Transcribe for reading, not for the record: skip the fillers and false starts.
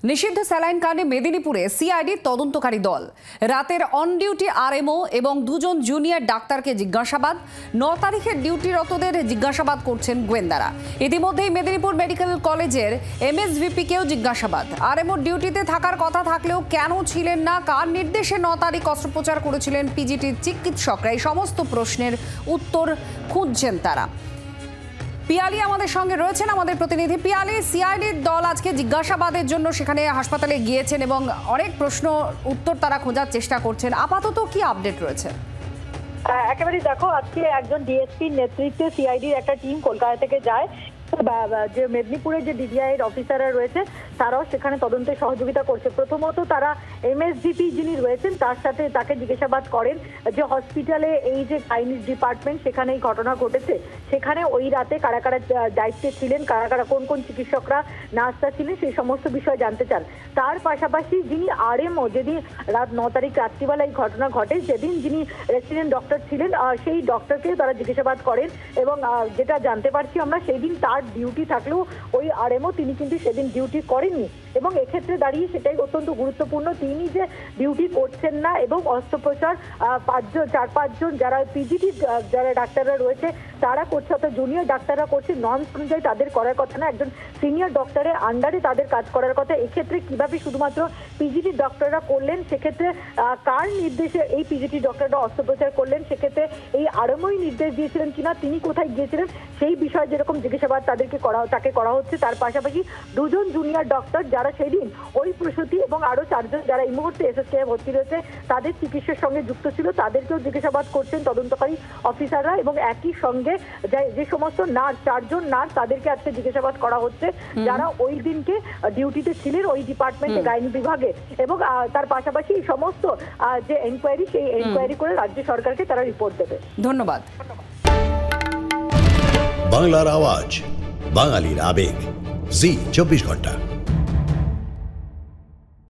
নিষিদ্ধ স্যালাইন কাণ্ডে মেদিনীপুরে সিআইডির তদন্তকারী দল রাতের অন ডিউটি আরএমও এবং দুজন জুনিয়র ডাক্তারকে জিজ্ঞাসাবাদ। 9 তারিখের ডিউটিরতদের জিজ্ঞাসাবাদ করছেন গোয়েন্দারা। ইতিমধ্যেই মেদিনীপুর মেডিকেল কলেজের এমএসভিপিকেও জিজ্ঞাসাবাদ। আরএমও ডিউটিতে থাকার কথা থাকলেও কেন ছিলেন না, কার নির্দেশে 9 তারিখ অস্ত্রোপচার করেছিলেন পিজিটির চিকিৎসকরা, এই সমস্ত প্রশ্নের উত্তর খুঁজছেন তারা। পিয়ালি আমাদের সঙ্গে রয়েছেন, আমাদের প্রতিনিধি। পিয়ালি, সিআইডির দল আজকে জিজ্ঞাসাবাদের জন্য সেখানে হাসপাতালে গিয়েছেন এবং অনেক প্রশ্ন উত্তর তারা খোঁজার চেষ্টা করছেন। আপাতত কি আপডেট রয়েছে? একেবারে দেখো, আজকে একজন ডিএসপির নেতৃত্বে সিআইডির একটা টিম কলকাতা থেকে যায়। যে মেদিনীপুরের যে ডিজিআই এর অফিসাররা রয়েছে তারাও সেখানে তদন্তে সহযোগিতা করছে। প্রথমত তারা এমএসভিপি যিনি রয়েছেন তার সাথে তাকে জিজ্ঞাসাবাদ করেন যে হসপিটালে এই যে গাইনিক ডিপার্টমেন্ট সেখানে এই ঘটনা ঘটেছে, সেখানে ওই রাতে কারা কারা দায়িত্বে ছিলেন, কারা কারা কোন কোন চিকিৎসকরা নার্সরা ছিলেন, সেই সমস্ত বিষয় জানতে চান। তার পাশাপাশি যিনি আরএমও, যেদিন রাত 9 তারিখ রাত্রিবেলা এই ঘটনা ঘটে, যেদিন যিনি রেসিডেন্ট ডক্টর ছিলেন সেই ডক্টরকে তারা জিজ্ঞাসাবাদ করেন এবং যেটা জানতে পারছি আমরা, সেই দিন তার ডিউটি থাকলেও ওই আরএমও তিনি কিন্তু সেদিন ডিউটি করেননি এবং এক্ষেত্রে দাঁড়িয়ে সেটাই অত্যন্ত গুরুত্বপূর্ণ, তিনি যে ডিউটি করছেন না এবং অস্ত্রোপচার 4-5 জন যারা পিজিটি যারা ডাক্তাররা রয়েছে তারা করছে, অর্থাৎ জুনিয়র ডাক্তাররা করছে, নর্মস অনুযায়ী তাদের করার কথা না, একজন সিনিয়র ডক্টরের আন্ডারে তাদের কাজ করার কথা। এক্ষেত্রে কিভাবে শুধুমাত্র পিজিটি ডক্টররা করলেন, সেক্ষেত্রে কার নির্দেশে এই পিজিটি ডক্টররা অস্ত্রোপচার করলেন, সেক্ষেত্রে এই আরএমওই নির্দেশ দিয়েছিলেন কিনা, তিনি কোথায় গিয়েছিলেন, সেই বিষয়ে যেরকম জিজ্ঞাসাবাদ তাকে করা হচ্ছে। তার পাশাপাশি 2 জন জুনিয়র ডক্টর যারা সেদিন ওই প্রসূতি এবং আরো 4 জন যারা এই মুহূর্তে এসএসকে ভর্তি রয়েছে তাদের চিকিৎসার সঙ্গে যুক্ত ছিল, তাদেরকেও জিজ্ঞাসাবাদ করছেন তদন্তকারী অফিসাররা এবং একই সঙ্গে যে সমস্ত নার্স, 4 জন নার্স, তাদেরকে আজকে জিজ্ঞাসাবাদ করা হচ্ছে যারা ওই দিনকে ডিউটিতে ছিলেন ওই ডিপার্টমেন্টে গাইনি বিভাগে। এবং তার পাশাপাশি এই সমস্ত যে এনকোয়ারি, সেই এনকোয়ারি করে রাজ্য সরকারকে তারা রিপোর্ট দেবে। ধন্যবাদ। বাংলার আওয়াজ, বাঙালির আবেগ, জি 24 ঘন্টা।